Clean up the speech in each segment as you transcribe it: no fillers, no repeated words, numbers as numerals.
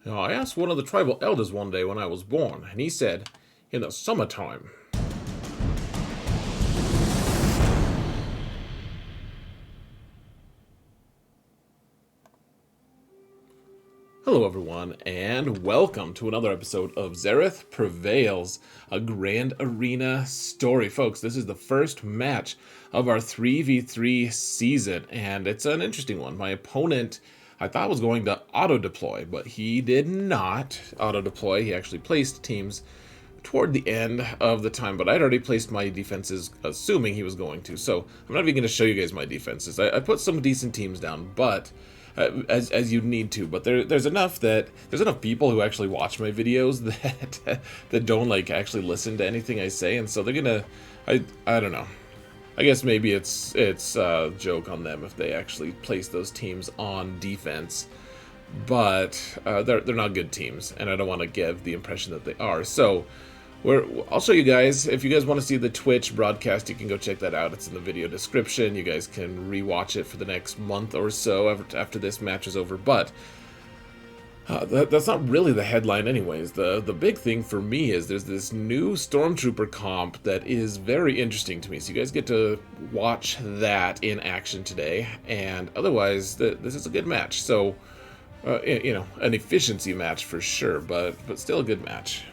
Now, I asked one of the tribal elders one day when I was born, and he said, in the summertime. Hello everyone, and welcome to another episode of Xaereth Prevails, a Grand Arena story. Folks, this is the first match of our 3v3 season, and it's an interesting one. My opponent, I thought, was going to auto-deploy, but he did not auto-deploy. He actually placed teams toward the end of the time, but I'd already placed my defenses assuming he was going to, so I'm not even going to show you guys my defenses. I put some decent teams down, but as you need to, but there's enough people who actually watch my videos that don't like actually listen to anything I say, and so they're gonna, I don't know. I guess maybe it's a joke on them if they actually place those teams on defense, but they're not good teams, and I don't want to give the impression that they are. So I'll show you guys. If you guys want to see the Twitch broadcast, you can go check that out. It's in the video description. You guys can rewatch it for the next month or so after this match is over. But that's not really the headline anyways. The big thing for me is there's this new Stormtrooper comp that is very interesting to me. So you guys get to watch that in action today. And otherwise, this is a good match. So, you know, an efficiency match for sure, but still a good match.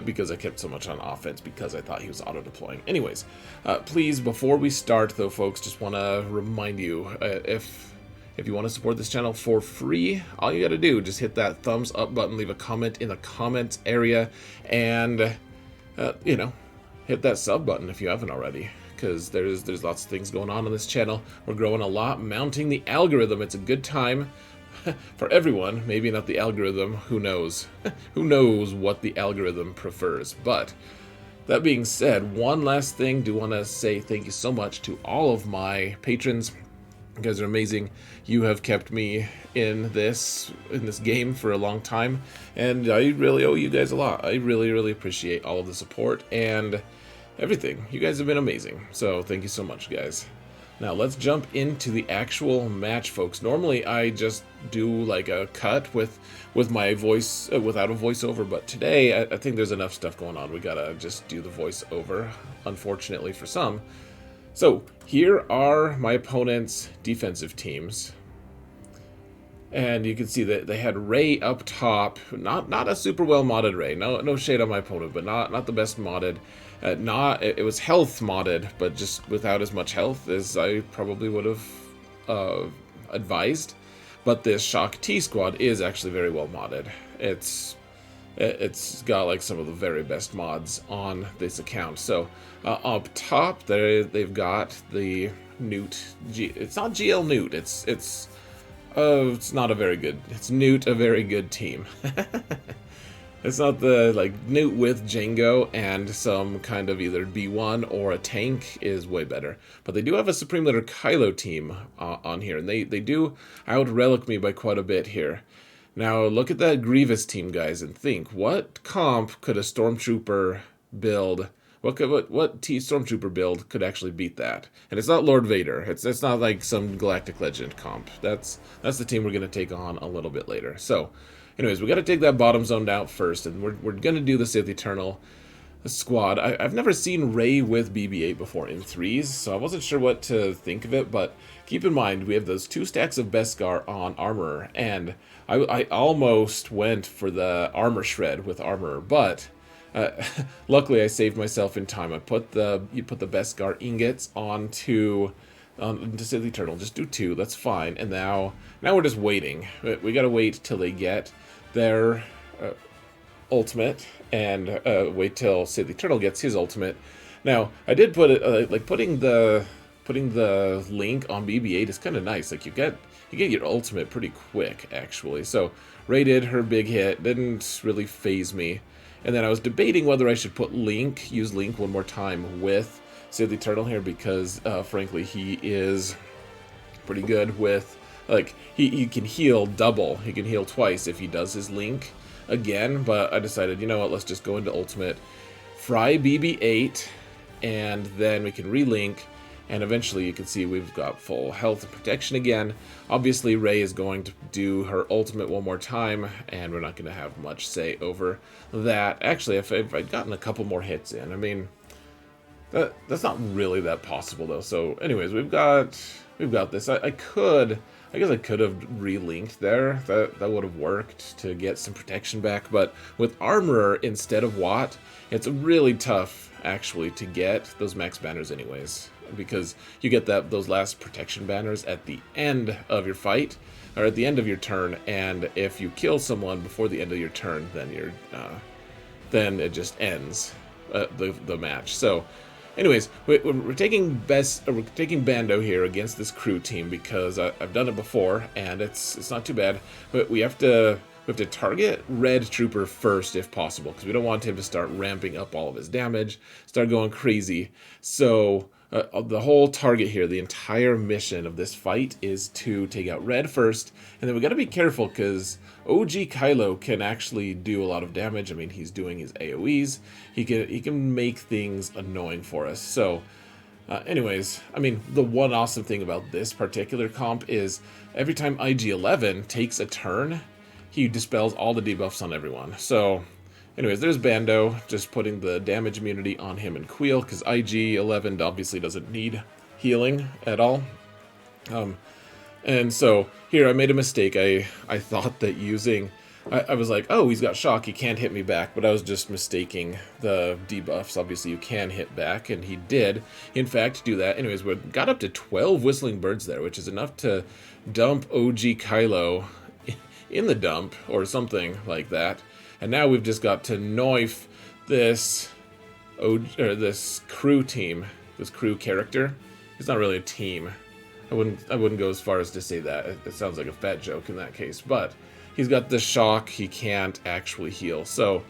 Because I kept so much on offense because I thought he was auto-deploying. Anyways, please, before we start, though, folks, just want to remind you, if you want to support this channel for free, all you got to do, just hit that thumbs up button, leave a comment in the comments area, and, you know, hit that sub button if you haven't already, because there's lots of things going on this channel. We're growing a lot, mounting the algorithm. It's a good time for everyone. Maybe not the algorithm, who knows? Who knows what the algorithm prefers? But that being said, one last thing, do want to say thank you so much to all of my patrons. You guys are amazing. You have kept me in this game for a long time, and I really owe you guys a lot. I really appreciate all of the support and everything. You guys have been amazing. So thank you so much, guys. Now let's jump into the actual match, folks. Normally I just do like a cut with my voice without a voiceover, but today I think there's enough stuff going on. We gotta just do the voiceover, unfortunately for some. So here are my opponent's defensive teams, and you can see that they had Rey up top. Not a super well modded Rey. No shade on my opponent, but not the best modded. It was health modded, but just without as much health as I probably would have advised. But this Shaak T squad is actually very well modded. It's got like some of the very best mods on this account. So up top they've got the Nute. It's not GL Nute. It's not a very good. It's Nute, a very good team. It's not the, like, Nute with Jango and some kind of either B1 or a tank is way better. But they do have a Supreme Leader Kylo team on here, and they do out-relic me by quite a bit here. Now, look at that Grievous team, guys, and think, what comp could a Stormtrooper build, what Stormtrooper build could actually beat that? And it's not Lord Vader. It's not like some Galactic Legend comp. That's the team we're going to take on a little bit later. So, anyways, we got to take that bottom zone out first, and we're going to do the Sith Eternal squad. I've never seen Rey with BB-8 before in 3s, so I wasn't sure what to think of it, but keep in mind, we have those 2 stacks of Beskar on Armorer, and I almost went for the Armor Shred with Armorer, but luckily I saved myself in time. You put the Beskar ingots onto Sith Eternal. Just do 2, that's fine, and now we're just waiting. We gotta wait till they get their ultimate, and wait till Sith Eternal gets his ultimate. Now, I did put it like putting the link on BB-8 is kind of nice. Like you get your ultimate pretty quick, actually. So Rey did her big hit, didn't really phase me, and then I was debating whether I should use Link one more time with Sith Eternal here, because frankly he is pretty good with, like, he can heal double. He can heal twice if he does his Link again, but I decided, you know what, let's just go into Ultimate, fry BB-8, and then we can relink, and eventually you can see we've got full health and protection again. Obviously, Rey is going to do her ultimate one more time, and we're not going to have much say over that. Actually, if I'd gotten a couple more hits in, I mean, that's not really that possible though. So, anyways, we've got this. I guess I could have relinked there. That would have worked to get some protection back. But with Armorer instead of Watt, it's really tough actually to get those max banners anyways, because you get those last protection banners at the end of your fight or at the end of your turn, and if you kill someone before the end of your turn, then it just ends the match. So anyways, we're taking Bando here against this crew team because I've done it before and it's not too bad. But we have to target Red Trooper first if possible, because we don't want him to start ramping up all of his damage, start going crazy. So the whole target here, the entire mission of this fight, is to take out Red first, and then we got to be careful because OG Kylo can actually do a lot of damage. I mean, he's doing his AoEs. He can make things annoying for us. So anyways, I mean, the one awesome thing about this particular comp is every time IG-11 takes a turn, he dispels all the debuffs on everyone. So anyways, there's Bando, just putting the damage immunity on him and Kuiil, because IG-11 obviously doesn't need healing at all. And so here I made a mistake. I thought that using... I was like, oh, he's got Shaak, he can't hit me back, but I was just mistaking the debuffs. Obviously, you can hit back, and he did, in fact, do that. Anyways, we got up to 12 Whistling Birds there, which is enough to dump OG Kylo in the dump, or something like that. And now we've just got to knife this crew team, this crew character. It's not really a team. I wouldn't go as far as to say that. It sounds like a fat joke in that case, but he's got the Shaak. He can't actually heal. So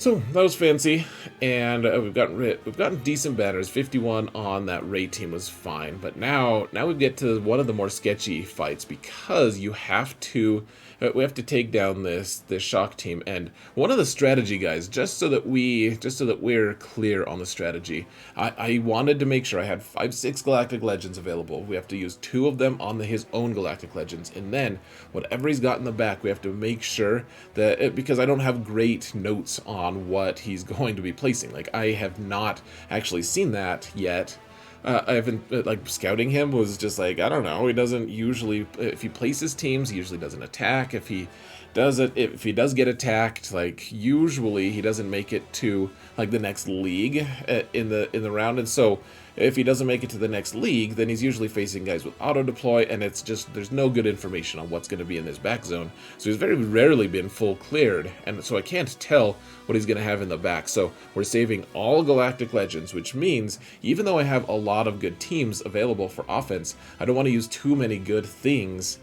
that was fancy, and we've gotten decent banners. 51 on that Rey team was fine, but now we get to one of the more sketchy fights, because we have to take down this Shaak team. And one of the strategy guys, just so that we're clear on the strategy, I wanted to make sure I had 5-6 Galactic Legends available. We have to use 2 of them on his own Galactic Legends, and then whatever he's got in the back, we have to make sure that because I don't have great notes on what he's going to be placing. Like, I have not actually seen that yet. I haven't, like, scouting him was just like, I don't know, he doesn't usually, if he places teams, he usually doesn't attack. If he does get attacked, like, usually he doesn't make it to, like, the next league in the round. And so if he doesn't make it to the next league, then he's usually facing guys with auto deploy, and it's just, there's no good information on what's going to be in this back zone. So he's very rarely been full cleared, and so I can't tell what he's going to have in the back. So we're saving all Galactic Legends, which means even though I have a lot of good teams available for offense, I don't want to use too many good things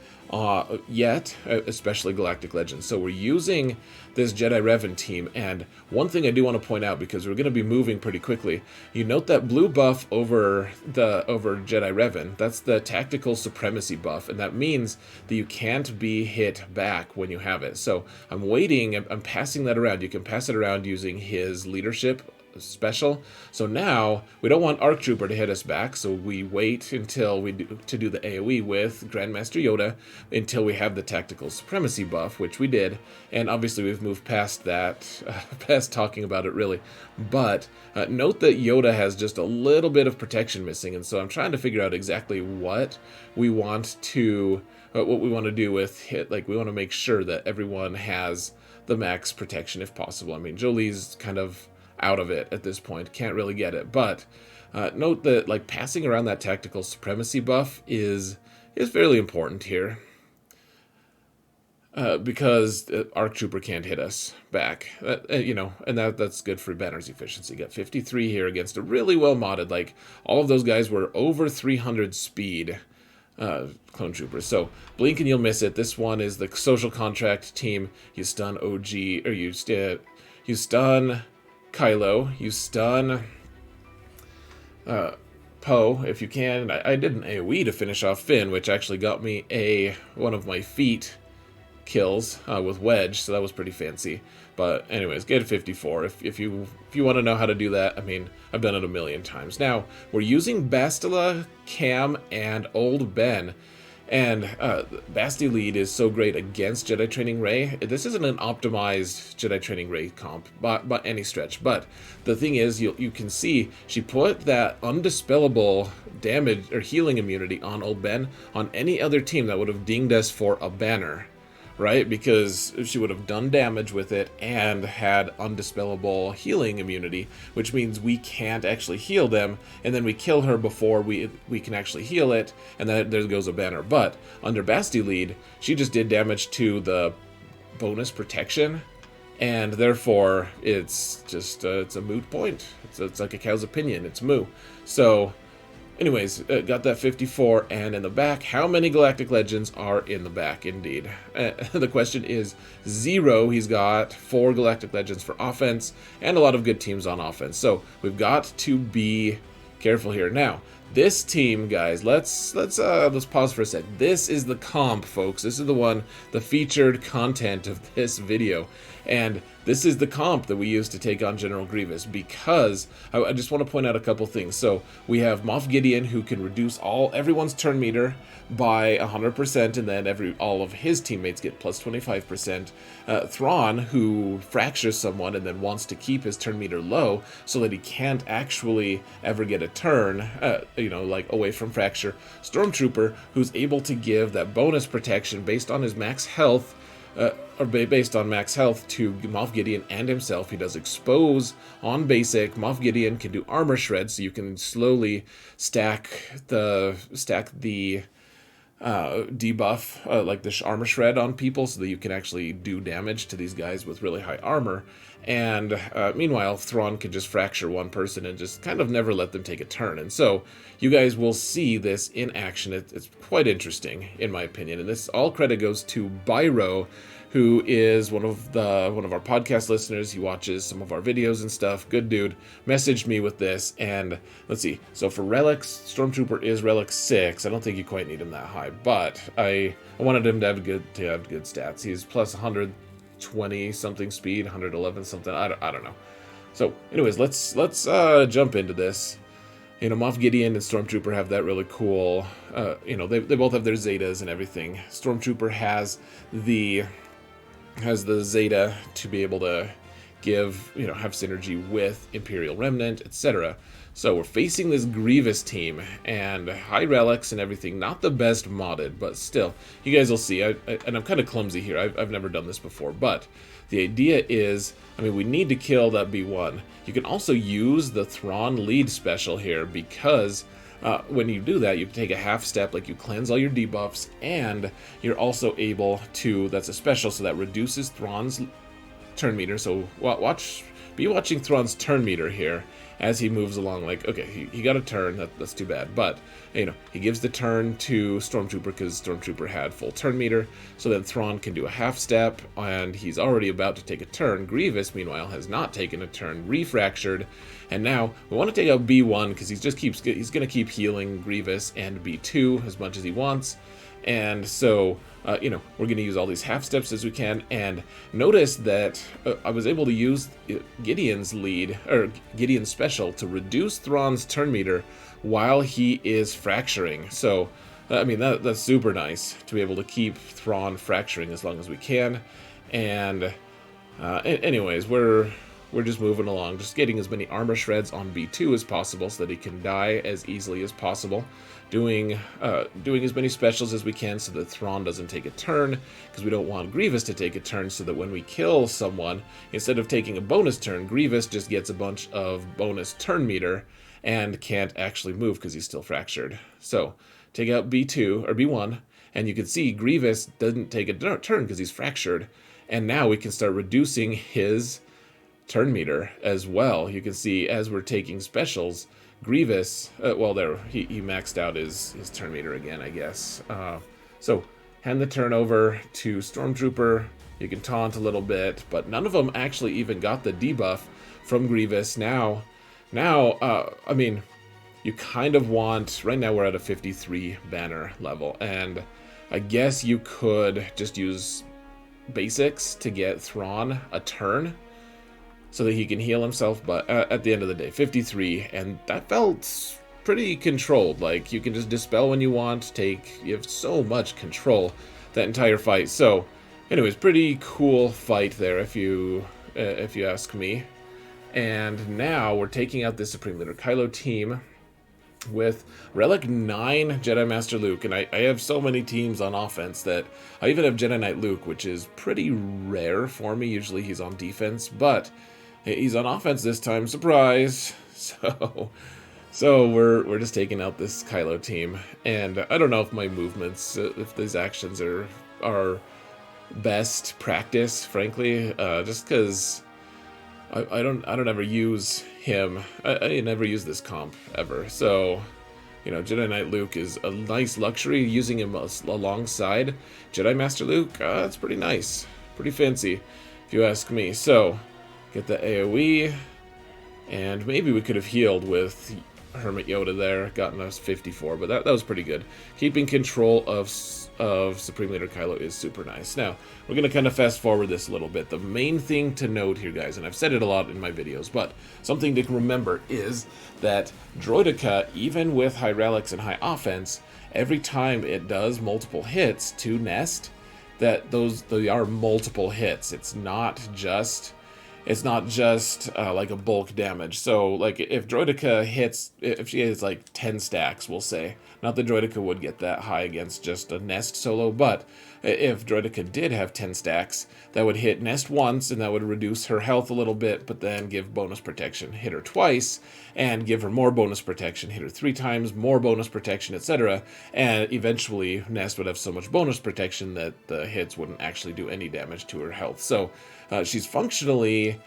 yet, especially Galactic Legends. So we're using this Jedi Revan team, and one thing I do want to point out, because we're going to be moving pretty quickly, you note that blue buff over Jedi Revan, that's the tactical supremacy buff, and that means that you can't be hit back when you have it. So I'm waiting, I'm passing that around. You can pass it around using his leadership special. So now we don't want ARC Trooper to hit us back, so we wait until we do the AoE with Grandmaster Yoda until we have the tactical supremacy buff, which we did. And obviously we've moved past that, past talking about it really. But note that Yoda has just a little bit of protection missing, and so I'm trying to figure out exactly what we want to do with hit. Like, we want to make sure that everyone has the max protection if possible. I mean, Jolie's kind of out of it at this point, can't really get it, but note that, like, passing around that tactical supremacy buff is fairly important here, because ARC Trooper can't hit us back, you know, and that's good for banner's efficiency. Got 53 here against a really well modded, like, all of those guys were over 300 speed clone troopers. So blink and you'll miss it. This one is the social contract team. You stun OG, or you stun Kylo, you stun Poe if you can. I did an AoE to finish off Finn, which actually got me one of my feet kills with Wedge, so that was pretty fancy. But anyways, get a 54 if you want to know how to do that. I mean, I've done it a million times. Now we're using Bastila, Cam, and Old Ben. And Basti lead is so great against Jedi Training Rey. This isn't an optimized Jedi Training Rey comp by any stretch. But the thing is, you can see she put that undispellable damage or healing immunity on Old Ben. On any other team, that would have dinged us for a banner, right? Because she would have done damage with it and had undispellable healing immunity, which means we can't actually heal them, and then we kill her before we can actually heal it, and then there goes a banner. But under Basti lead, she just did damage to the bonus protection, and therefore it's just it's a moot point. It's like a cow's opinion. It's moo. So anyways, got that 54, and in the back, how many Galactic Legends are in the back? Indeed. The question is 0. He's got 4 Galactic Legends for offense, and a lot of good teams on offense. So we've got to be careful here. Now, this team, guys, let's pause for a sec. This is the comp, folks. This is the featured content of this video. And this is the comp that we use to take on General Grievous, because I just want to point out a couple things. So we have Moff Gideon, who can reduce everyone's turn meter by 100%, and then all of his teammates get plus 25%. Thrawn, who fractures someone and then wants to keep his turn meter low so that he can't actually ever get a turn, like away from fracture. Stormtrooper, who's able to give that bonus protection based on his max health, or based on max health to Moff Gideon and himself. He does expose on basic. Moff Gideon can do armor shred, so you can slowly stack the debuff, like the armor shred on people, so that you can actually do damage to these guys with really high armor. And meanwhile, Thrawn can just fracture one person and just kind of never let them take a turn. And so you guys will see this in action. It's quite interesting, in my opinion. And this all credit goes to Byro, who is one of our podcast listeners. He watches some of our videos and stuff. Good dude. Messaged me with this, and let's see. So for relics, Stormtrooper is relic 6. I don't think you quite need him that high, but I wanted him to have good stats. He's plus 120 something speed, 111 something. I don't know. So anyways, let's jump into this. Moff Gideon and Stormtrooper have that really cool. They both have their Zetas and everything. Stormtrooper has the Zeta to be able to have synergy with Imperial Remnant, etc. So we're facing this Grievous team, and high relics and everything, not the best modded, but still, you guys will see. And I'm kind of clumsy here. I've never done this before, but the idea is, we need to kill that B1. You can also use the Thrawn lead special here, because when you do that, you take a half step, like you cleanse all your debuffs, and you're also able to, that's a special, so that reduces Thrawn's turn meter. So be watching Thrawn's turn meter here as he moves along. Like, okay, he got a turn, that's too bad, but he gives the turn to Stormtrooper because Stormtrooper had full turn meter, so then Thrawn can do a half step, and he's already about to take a turn. Grievous, meanwhile, has not taken a turn, refractured, and now we want to take out B1 because he's going to keep healing Grievous and B2 as much as he wants. And so, we're going to use all these half steps as we can. And notice that I was able to use Gideon's lead, or Gideon's special, to reduce Thrawn's turn meter while he is fracturing. So, that's super nice to be able to keep Thrawn fracturing as long as we can. And anyways, we're just moving along, just getting as many armor shreds on B2 as possible so that he can die as easily as possible. Doing as many specials as we can so that Thrawn doesn't take a turn, because we don't want Grievous to take a turn, so that when we kill someone, instead of taking a bonus turn, Grievous just gets a bunch of bonus turn meter and can't actually move because he's still fractured. So take out B2 or B1, and you can see Grievous doesn't take a turn because he's fractured, and now we can start reducing his turn meter as well. You can see as we're taking specials, Grievous, he maxed out his turn meter again, I guess. So hand the turn over to Stormtrooper. You can taunt a little bit, but none of them actually even got the debuff from Grievous. Now, you kind of want, right now we're at a 53 banner level, and I guess you could just use basics to get Thrawn a turn so that he can heal himself, but at the end of the day, 53, and that felt pretty controlled. Like, you can just dispel when you want, you have so much control that entire fight. So, anyways, pretty cool fight there, if you ask me. And now we're taking out this Supreme Leader Kylo team with Relic 9 Jedi Master Luke, and I have so many teams on offense that I even have Jedi Knight Luke, which is pretty rare for me. Usually he's on defense, but he's on offense this time. Surprise! So we're just taking out this Kylo team, and I don't know if my movements, if these actions are best practice, frankly, just because I don't ever use him. I never use this comp ever. So, you know, Jedi Knight Luke is a nice luxury. Using him alongside Jedi Master Luke, it's pretty nice, pretty fancy, if you ask me. So, get the AOE, and maybe we could have healed with Hermit Yoda there, gotten us 54, but that was pretty good. Keeping control of Supreme Leader Kylo is super nice. Now, we're going to kind of fast forward this a little bit. The main thing to note here, guys, and I've said it a lot in my videos, but something to remember is that Droideka, even with high relics and high offense, every time it does multiple hits to nest, they are multiple hits. It's not just like a bulk damage. So, like, if Droideka hits, if she has like 10 stacks, we'll say, not that Droideka would get that high against just a nest solo, but if Droideka did have 10 stacks, that would hit nest once, and that would reduce her health a little bit, but then give bonus protection, hit her twice, and give her more bonus protection, hit her 3 times, more bonus protection, etc. And eventually, nest would have so much bonus protection that the hits wouldn't actually do any damage to her health. So, she's functionally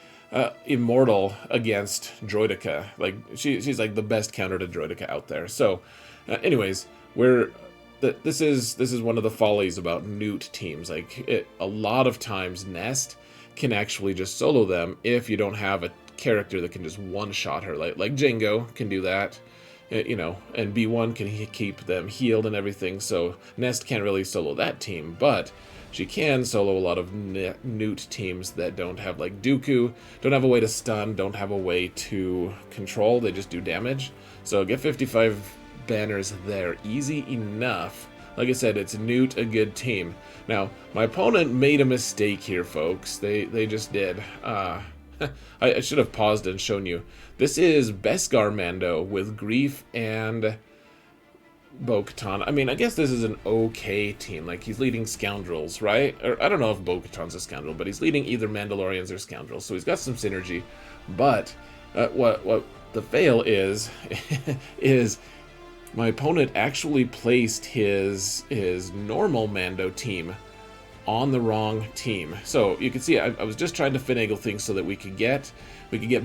immortal against Droideka. Like, she's like the best counter to Droideka out there. So, anyways, this is one of the follies about Nute teams. Like, a lot of times Nest can actually just solo them if you don't have a character that can just one-shot her. Like Jango can do that, you know, and B1 can keep them healed and everything. So Nest can't really solo that team, but she can solo a lot of Nute teams that don't have, like Dooku, don't have a way to stun, don't have a way to control, they just do damage. So get 55 banners there, easy enough. Like I said, it's Nute, a good team. Now, my opponent made a mistake here, folks. They just did. I should have paused and shown you. This is Beskar Mando with Greef and Bo-Katan. I mean, I guess this is an okay team. Like, he's leading Scoundrels, right? Or I don't know if Bo-Katan's a Scoundrel, but he's leading either Mandalorians or Scoundrels, so he's got some synergy. But what the fail is is my opponent actually placed his normal Mando team on the wrong team. So you can see I was just trying to finagle things so that we could get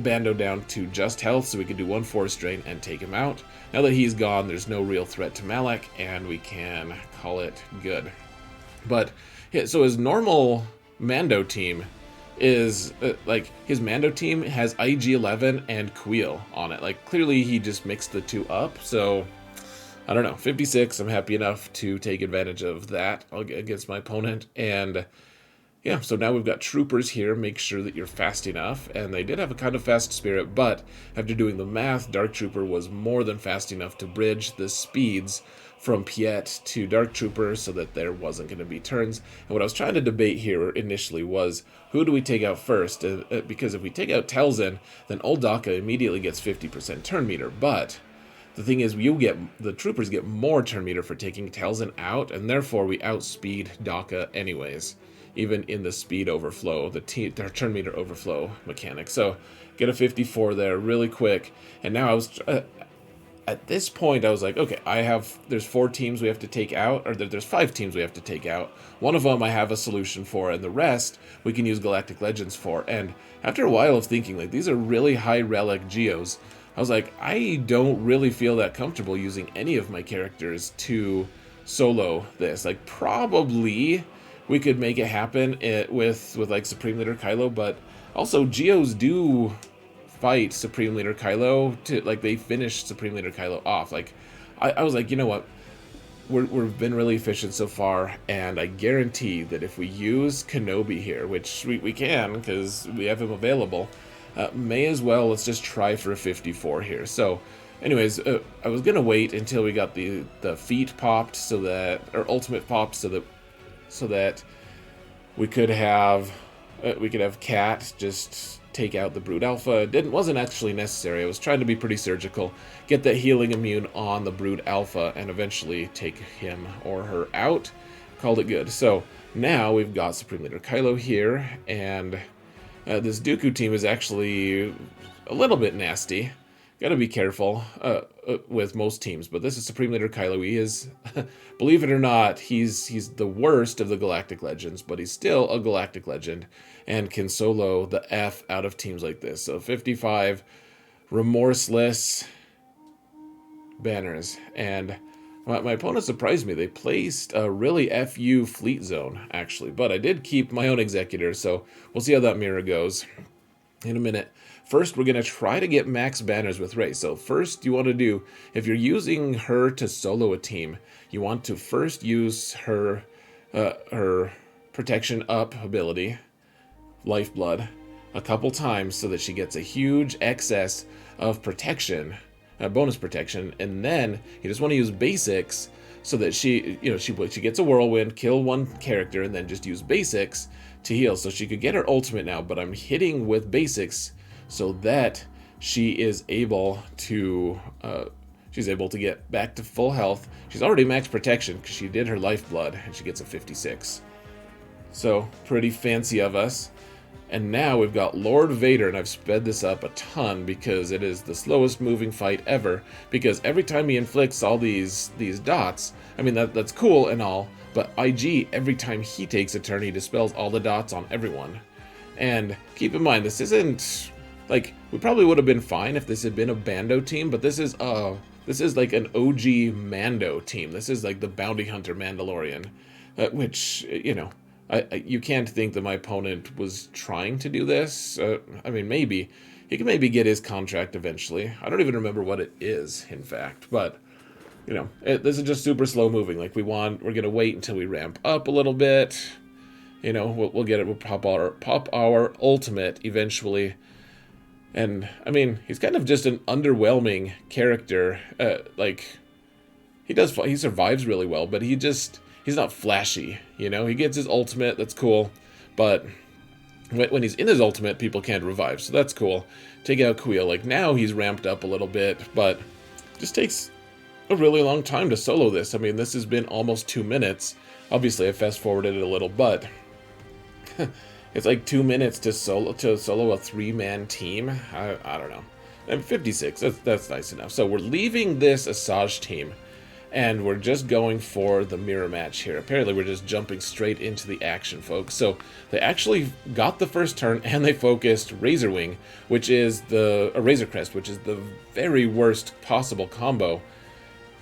Bando down to just health, so we could do 1 force drain and take him out. Now that he's gone, there's no real threat to Malak, and we can call it good. But yeah, so his normal Mando team is like, his Mando team has IG-11 and Kuiil on it. Like, clearly he just mixed the two up. So I don't know, 56, I'm happy enough to take advantage of that against my opponent. And yeah, so now we've got troopers here. Make sure that you're fast enough. And they did have a kind of fast spirit, but after doing the math, Dark Trooper was more than fast enough to bridge the speeds from Piet to Dark Trooper so that there wasn't going to be turns. And what I was trying to debate here initially was, who do we take out first? Because if we take out Telzin, then Old Daka immediately gets 50% turn meter. But the thing is, the troopers get more turn meter for taking Telzin out, and therefore we outspeed Daka anyways, even in the speed overflow, the turn meter overflow mechanic. So get a 54 there really quick. And now I was at this point I was like, okay, there's 4 teams we have to take out, or there's 5 teams we have to take out. One of them I have a solution for, and the rest we can use Galactic Legends for. And after a while of thinking, like, these are really high relic Geos, I was like, I don't really feel that comfortable using any of my characters to solo this. Like, probably we could make it happen with like Supreme Leader Kylo, but also Geos do fight Supreme Leader Kylo, like, they finish Supreme Leader Kylo off. Like, I was like, you know what? we've been really efficient so far, and I guarantee that if we use Kenobi here, which we can because we have him available, may as well let's just try for a 54 here. So anyways, I was gonna wait until we got the feet popped, so that, or ultimate popped, so that we could have Cat just take out the Brood Alpha. It wasn't actually necessary. I was trying to be pretty surgical, get that healing immune on the Brood Alpha, and eventually take him or her out. Called it good. So now we've got Supreme Leader Kylo here, and this Dooku team is actually a little bit nasty. Gotta be careful with most teams, but this is Supreme Leader Kylo. He is, believe it or not, he's the worst of the Galactic Legends, but he's still a Galactic Legend and can solo the F out of teams like this. So 55 remorseless banners, and my opponent surprised me. They placed a really FU fleet zone, actually, but I did keep my own Executor, so we'll see how that mirror goes in a minute. First, we're going to try to get max banners with Rey. So first, you want to do, if you're using her to solo a team, you want to first use her protection up ability, Lifeblood, a couple times so that she gets a huge excess of protection, bonus protection, and then you just want to use basics so that she gets a whirlwind, kill one character, and then just use basics to heal. So she could get her ultimate now, but I'm hitting with basics so that she is able to get back to full health. She's already max protection because she did her lifeblood, and she gets a 56. So pretty fancy of us. And now we've got Lord Vader, and I've sped this up a ton because it is the slowest moving fight ever, because every time he inflicts all these dots, I mean that's cool and all, but IG, every time he takes a turn, he dispels all the dots on everyone. And keep in mind, this isn't like, we probably would have been fine if this had been a Bando team, but this is like an OG Mando team. This is like the bounty hunter Mandalorian, which, you know, you can't think that my opponent was trying to do this. I mean, maybe he can maybe get his contract eventually. I don't even remember what it is, in fact, but you know, this is just super slow moving. Like we're gonna wait until we ramp up a little bit. You know, we'll get it. We'll pop our ultimate eventually. And I mean, he's kind of just an underwhelming character. Like he survives really well, but he's not flashy. You know, he gets his ultimate, that's cool, but when he's in his ultimate, people can't revive, so that's cool. Take out Kuiil. Like now he's ramped up a little bit, but it just takes a really long time to solo this. I mean, this has been almost 2 minutes. Obviously, I fast forwarded it a little, but it's like 2 minutes to solo a 3-man team. I don't know. And 56. That's nice enough. So we're leaving this Asajj team, and we're just going for the mirror match here. Apparently, we're just jumping straight into the action, folks. So they actually got the first turn, and they focused Razor Wing, which is Razor Crest, which is the very worst possible combo.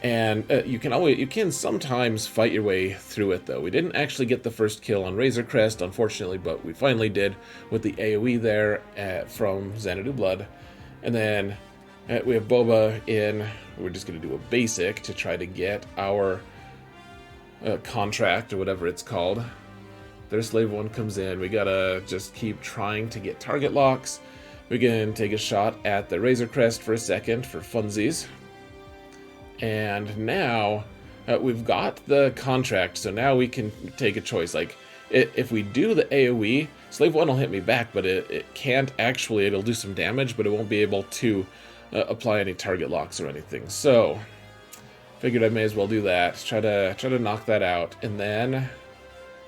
And you can sometimes fight your way through it, though. We didn't actually get the first kill on Razor Crest, unfortunately, but we finally did with the AoE there from Xanadu Blood. And then we have Boba in. We're just going to do a basic to try to get our contract, or whatever it's called. Their Slave 1 comes in. We got to just keep trying to get target locks. We can take a shot at the Razor Crest for a second for funsies. And now we've got the contract, so now we can take a choice. Like, if we do the AoE, Slave 1 will hit me back, but it can't actually, it'll do some damage, but it won't be able to apply any target locks or anything. So, figured I may as well do that. Try to knock that out. And then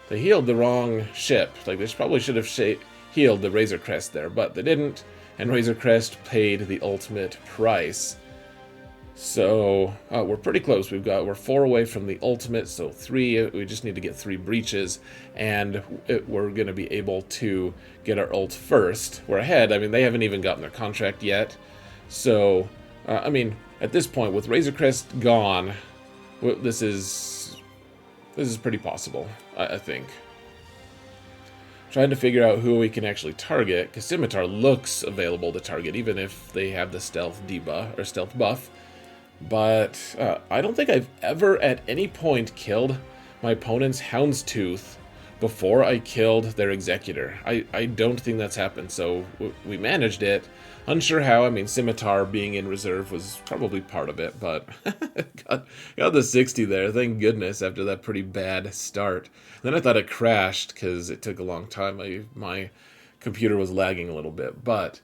they healed the wrong ship. Like, they probably should have healed the Razor Crest there, but they didn't, and Razor Crest paid the ultimate price. So we're pretty close. We're 4 away from the ultimate, so 3. We just need to get 3 breaches, and we're going to be able to get our ult first. We're ahead. I mean, they haven't even gotten their contract yet. So, I mean, at this point, with Razor Crest gone, this is pretty possible, I think. Trying to figure out who we can actually target, because Scimitar looks available to target, even if they have the stealth debuff or stealth buff. but I don't think I've ever at any point killed my opponent's Houndstooth before I killed their Executor. I don't think that's happened, so we managed it. Unsure how. I mean, Scimitar being in reserve was probably part of it, but got the 60 there, thank goodness, after that pretty bad start. Then I thought it crashed because it took a long time. My computer was lagging a little bit, but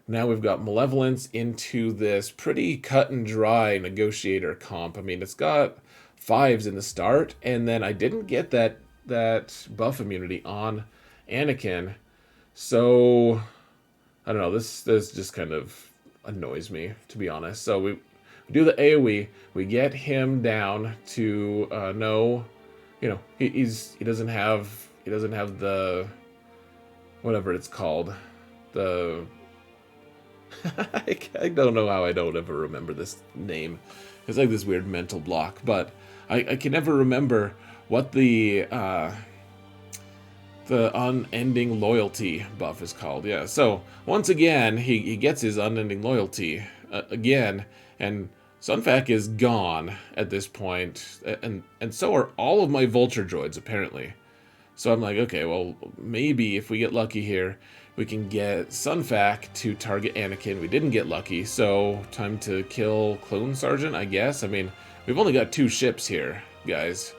now we've got Malevolence into this pretty cut and dry Negotiator comp. I mean, it's got 5s in the start, and then I didn't get that buff immunity on Anakin, so I don't know, this just kind of annoys me, to be honest. So we do the AoE, we get him down to no, you know, he doesn't have the whatever it's called, the I don't know how I don't ever remember this name. It's like this weird mental block, but I can never remember what the unending loyalty buff is called. Yeah, so once again, he gets his unending loyalty again, and Sunfac is gone at this point, and so are all of my Vulture droids, apparently. So I'm like, okay, well, maybe if we get lucky here, we can get Sunfac to target Anakin. We didn't get lucky, so time to kill Clone Sergeant, I guess. I mean, we've only got 2 ships here, guys.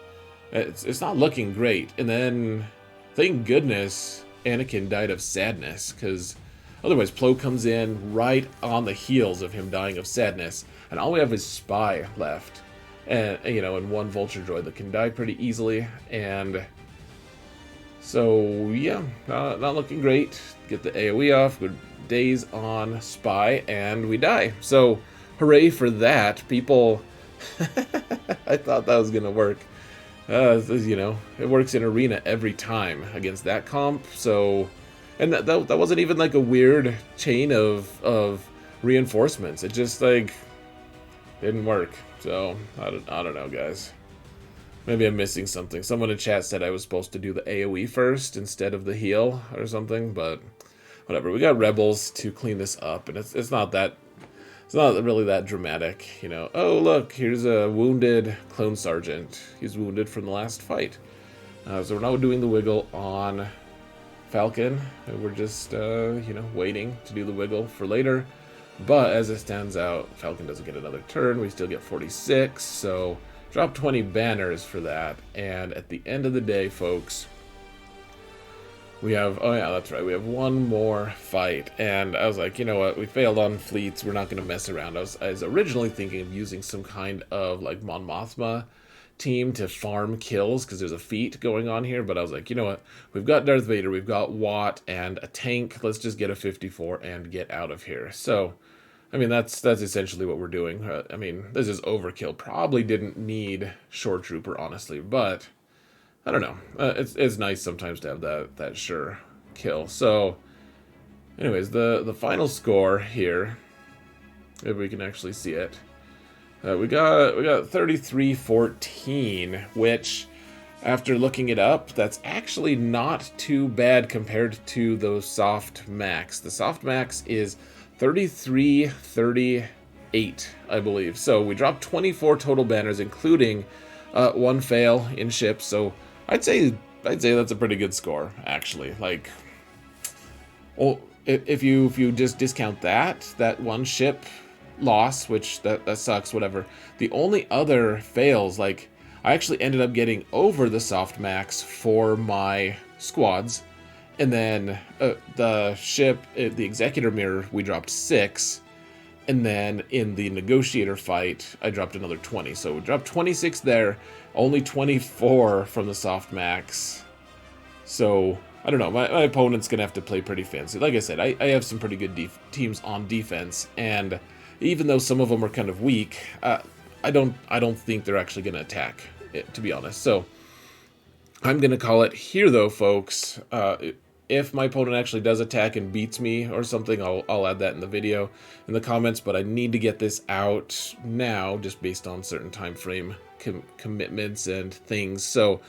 It's not looking great. And then, thank goodness, Anakin died of sadness, because otherwise Plo comes in right on the heels of him dying of sadness, and all we have is Spy left. And, you know, and 1 Vulture droid that can die pretty easily, and so, yeah, not looking great. Get the AoE off, good days on Spy, and we die. So, hooray for that. People, I thought that was going to work. You know, it works in Arena every time against that comp, so, and that wasn't even like a weird chain of reinforcements. It just, like, didn't work. So, I don't know, guys. Maybe I'm missing something. Someone in chat said I was supposed to do the AoE first instead of the heal or something, but whatever. We got Rebels to clean this up, and it's not really that dramatic, you know. Oh, look, here's a wounded Clone Sergeant. He's wounded from the last fight. So we're now doing the wiggle on Falcon. We're just, you know, waiting to do the wiggle for later. But as it stands out, Falcon doesn't get another turn. We still get 46, so drop 20 banners for that, and at the end of the day, folks, we have, oh yeah, that's right, we have 1 more fight, and I was like, you know what, we failed on fleets, we're not going to mess around. I was originally thinking of using some kind of, like, Mon Mothma team to farm kills, because there's a feat going on here, but I was like, you know what, we've got Darth Vader, we've got Watt, and a tank, let's just get a 54 and get out of here. So I mean, that's essentially what we're doing. I mean, this is overkill. Probably didn't need Shore Trooper, honestly, but I don't know. It's nice sometimes to have that sure kill. So, anyways, the final score here, if we can actually see it, we got 33-14, which, after looking it up, that's actually not too bad compared to those soft max. The soft max is 33-38, I believe. So we dropped 24 total banners, including 1 fail in ships. So I'd say that's a pretty good score, actually. Like, well, if you just discount that 1 ship loss, which that sucks, whatever. The only other fails, like, I actually ended up getting over the soft max for my squads. And then the ship, the Executor mirror, we dropped 6. And then in the Negotiator fight, I dropped another 20. So we dropped 26 there, only 24 from the soft max. So, I don't know, my opponent's going to have to play pretty fancy. Like I said, I have some pretty good teams on defense. And even though some of them are kind of weak, I don't think they're actually going to attack, to be honest. So, I'm going to call it here, though, folks. If my opponent actually does attack and beats me or something, I'll add that in the video, in the comments, but I need to get this out now, just based on certain time frame commitments and things. So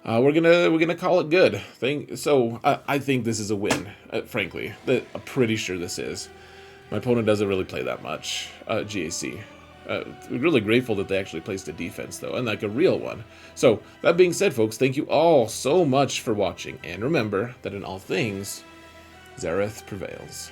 we're gonna call it good. I think this is a win, frankly. I'm pretty sure this is. My opponent doesn't really play that much GAC. Really grateful that they actually placed a defense, though, and like a real one. So, that being said, folks, thank you all so much for watching, and remember that in all things, Xaereth prevails.